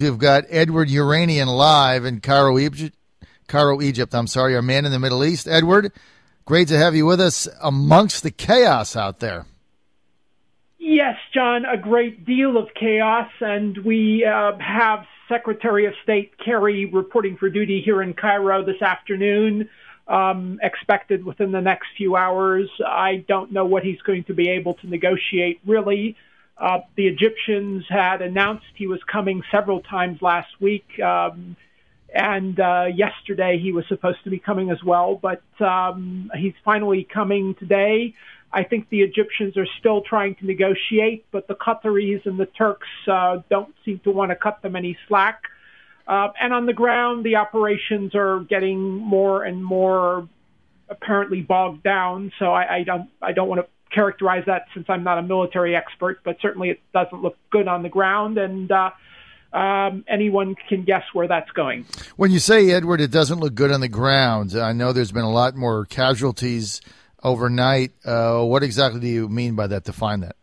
We've got Edward Yeranian live in Cairo, Egypt. Our man in the Middle East. Edward, great to have you with us amongst the chaos out there. Yes, John, a great deal of chaos, and we have Secretary of State Kerry reporting for duty here in Cairo this afternoon, expected within the next few hours. I don't know what he's going to be able to negotiate, really. The Egyptians had announced he was coming several times last week, and yesterday he was supposed to be coming as well, but he's finally coming today. I think the Egyptians are still trying to negotiate, but the Qataris and the Turks don't seem to want to cut them any slack. And on the ground, the operations are getting more and more apparently bogged down. So I don't want to characterize that since I'm not a military expert, but certainly it doesn't look good on the ground, and anyone can guess where that's going. When you say, Edward, it doesn't look good on the ground, I know there's been a lot more casualties overnight. What exactly do you mean by that? Define that.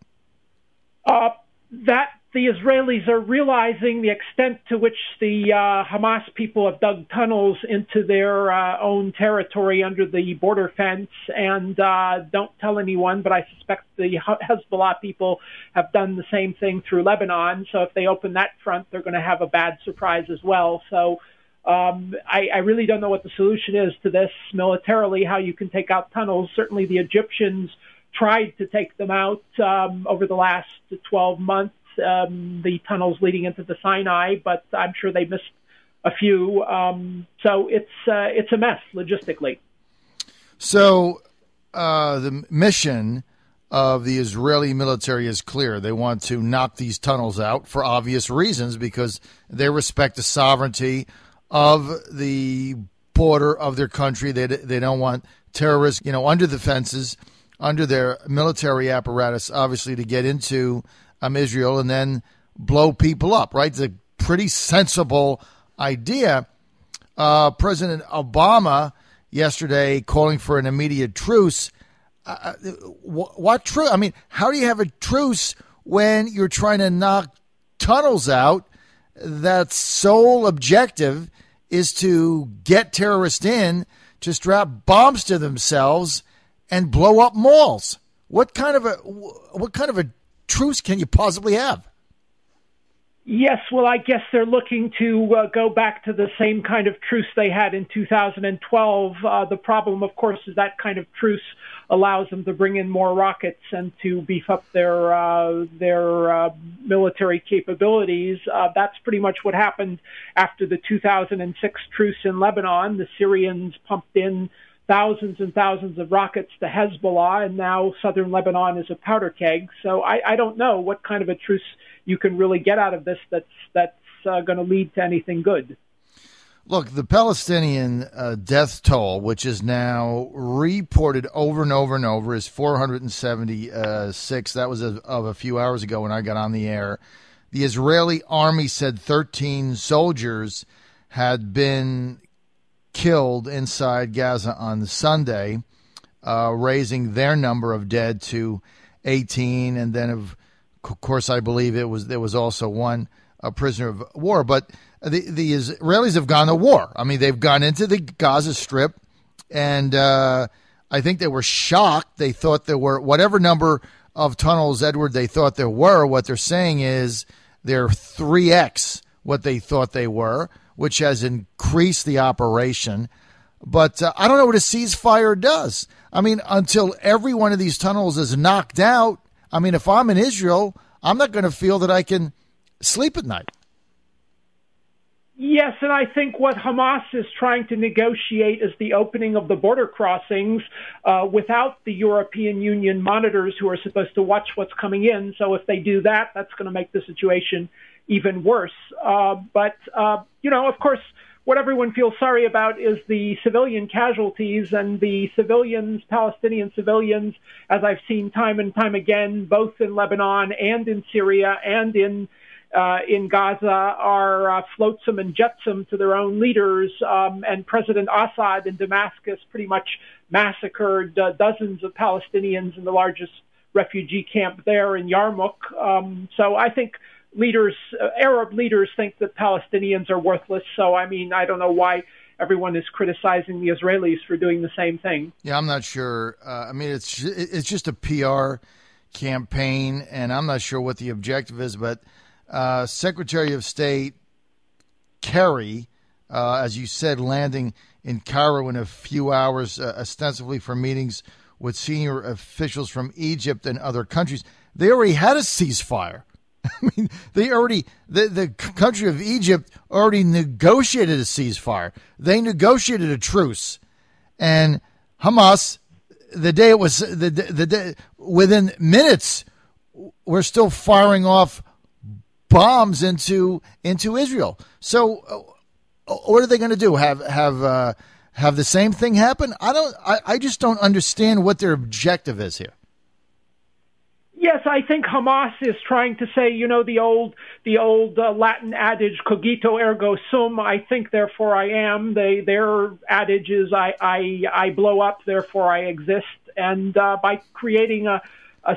That the Israelis are realizing the extent to which the Hamas people have dug tunnels into their own territory under the border fence, and don't tell anyone, but I suspect the Hezbollah people have done the same thing through Lebanon. So if they open that front, they're going to have a bad surprise as well. So I really don't know what the solution is to this militarily, how you can take out tunnels. Certainly the Egyptians tried to take them out over the last 12 months. The tunnels leading into the Sinai, but I'm sure they missed a few. So it's a mess logistically. So the mission of the Israeli military is clear. They want to knock these tunnels out for obvious reasons, because they respect the sovereignty of the border of their country. They don't want terrorists, under the fences, under their military apparatus, obviously, to get into Israel and then blow people up, right? It's a pretty sensible idea. President Obama yesterday calling for an immediate truce. What truce? I mean, how do you have a truce when you're trying to knock tunnels out that's sole objective is to get terrorists in to strap bombs to themselves and blow up malls? What kind of a truce can you possibly have? Yes, well, I guess they're looking to go back to the same kind of truce they had in 2012. The problem, of course, is that kind of truce allows them to bring in more rockets and to beef up their military capabilities. That's pretty much what happened after the 2006 truce in Lebanon. The Syrians pumped in thousands and thousands of rockets to Hezbollah, and now southern Lebanon is a powder keg. So I don't know what kind of a truce you can really get out of this that's going to lead to anything good. Look, the Palestinian death toll, which is now reported over and over and over, is 476. That was of a few hours ago when I got on the air. The Israeli army said 13 soldiers had been killed inside Gaza on Sunday, raising their number of dead to 18. And then, of course, I believe there was also one prisoner of war. But the Israelis have gone to war. I mean, they've gone into the Gaza Strip, and I think they were shocked. They thought there were whatever number of tunnels, Edward, they thought there were. What they're saying is they're 3x what they thought they were, which has increased the operation. But I don't know what a ceasefire does. I mean, until every one of these tunnels is knocked out, I mean, if I'm in Israel, I'm not going to feel that I can sleep at night. Yes, and I think what Hamas is trying to negotiate is the opening of the border crossings without the European Union monitors who are supposed to watch what's coming in. So if they do that, that's going to make the situation even worse. But of course, what everyone feels sorry about is the civilian casualties, and the civilians, Palestinian civilians, as I've seen time and time again, both in Lebanon and in Syria and in Gaza, are flotsam and jetsam to their own leaders. And President Assad in Damascus pretty much massacred dozens of Palestinians in the largest refugee camp there in Yarmouk. So I think Arab leaders think that Palestinians are worthless. So, I mean, I don't know why everyone is criticizing the Israelis for doing the same thing. Yeah, I'm not sure. I mean, it's just a PR campaign, and I'm not sure what the objective is. But Secretary of State Kerry, as you said, landing in Cairo in a few hours, ostensibly for meetings with senior officials from Egypt and other countries. They already had a ceasefire. I mean, the country of Egypt already negotiated a ceasefire. They negotiated a truce, and Hamas, the day it was the day, within minutes, were still firing off bombs into Israel. So, what are they going to do? Have the same thing happen? I just don't understand what their objective is here. Yes, I think Hamas is trying to say, the old Latin adage, cogito ergo sum, I think, therefore I am. Their adage is I blow up, therefore I exist. And by creating a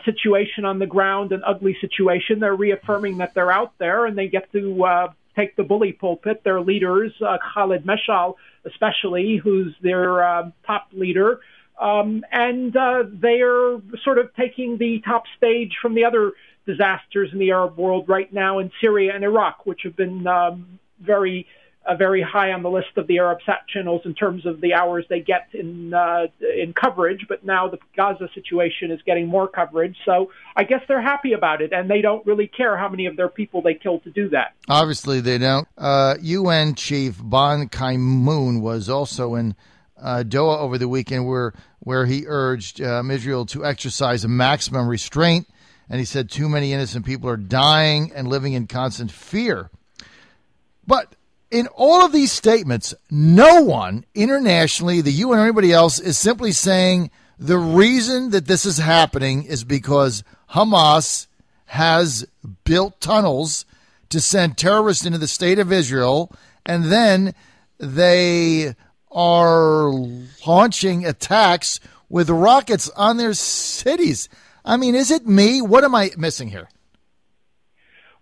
situation on the ground, an ugly situation, they're reaffirming that they're out there, and they get to take the bully pulpit. Their leaders, Khalid Meshal especially, who's their top leader, and they are sort of taking the top stage from the other disasters in the Arab world right now in Syria and Iraq, which have been very high on the list of the Arab sat channels in terms of the hours they get in coverage. But now the Gaza situation is getting more coverage. So I guess they're happy about it, and they don't really care how many of their people they kill to do that. Obviously, they don't. UN Chief Ban Ki-moon was also in Doha over the weekend, where he urged Israel to exercise a maximum restraint, and he said too many innocent people are dying and living in constant fear. But in all of these statements, no one internationally, the UN or anybody else, is simply saying the reason that this is happening is because Hamas has built tunnels to send terrorists into the state of Israel, and then they are launching attacks with rockets on their cities. I mean, is it me? What am I missing here?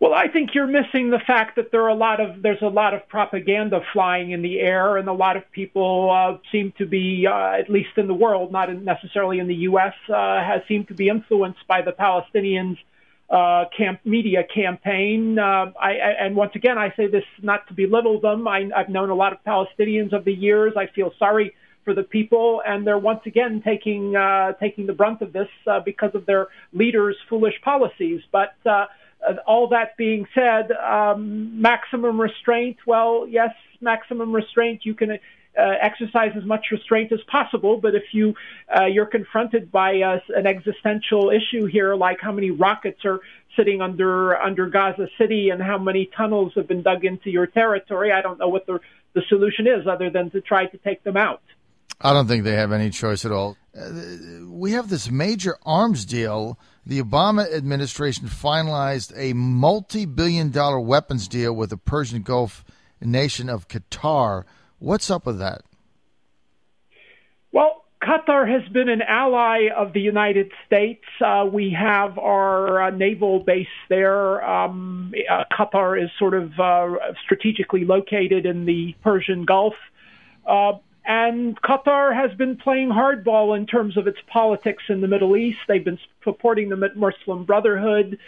Well, I think you're missing the fact that there's a lot of propaganda flying in the air, and a lot of people seem to be, at least in the world, not necessarily in the U.S., seem to be influenced by the Palestinians' media campaign. And once again, I say this not to belittle them. I've known a lot of Palestinians over the years. I feel sorry for the people, and they're once again taking the brunt of this because of their leaders' foolish policies. But all that being said, maximum restraint. Well, yes, maximum restraint. You can exercise as much restraint as possible, but if you're confronted by an existential issue here, like how many rockets are sitting under Gaza City and how many tunnels have been dug into your territory, I don't know what the solution is other than to try to take them out. I don't think they have any choice at all. We have this major arms deal. The Obama administration finalized a multi-billion-dollar weapons deal with the Persian Gulf nation of Qatar. What's up with that? Well, Qatar has been an ally of the United States. We have our naval base there. Qatar is sort of strategically located in the Persian Gulf. And Qatar has been playing hardball in terms of its politics in the Middle East. They've been supporting the Muslim Brotherhood.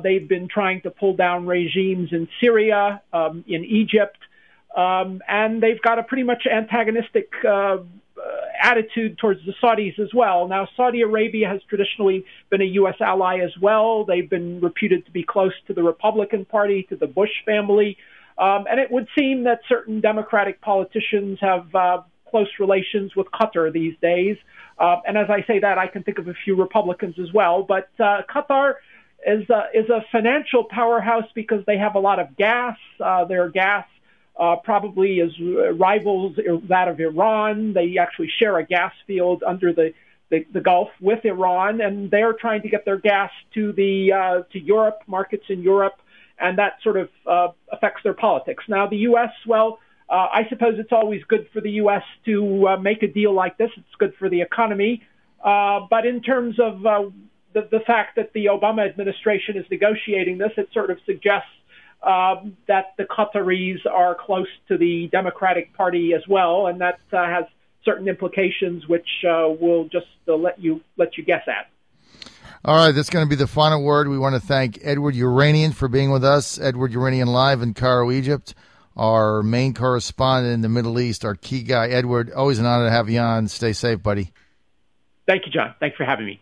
They've been trying to pull down regimes in Syria, in Egypt. And they've got a pretty much antagonistic attitude towards the Saudis as well. Now, Saudi Arabia has traditionally been a U.S. ally as well. They've been reputed to be close to the Republican Party, to the Bush family. And it would seem that certain Democratic politicians have close relations with Qatar these days. And as I say that, I can think of a few Republicans as well. But Qatar is a financial powerhouse because they have a lot of gas. Their gas probably rivals that of Iran. They actually share a gas field under the Gulf with Iran, and they're trying to get their gas to Europe, markets in Europe. And that sort of affects their politics. Now, the U.S., well, I suppose it's always good for the U.S. to make a deal like this. It's good for the economy. But in terms of the fact that the Obama administration is negotiating this, it sort of suggests that the Qataris are close to the Democratic Party as well, and that has certain implications which we'll just let you guess at. All right, that's going to be the final word. We want to thank Edward Yeranian for being with us. Edward Yeranian live in Cairo, Egypt, our main correspondent in the Middle East, our key guy. Edward, always an honor to have you on. Stay safe, buddy. Thank you, John. Thanks for having me.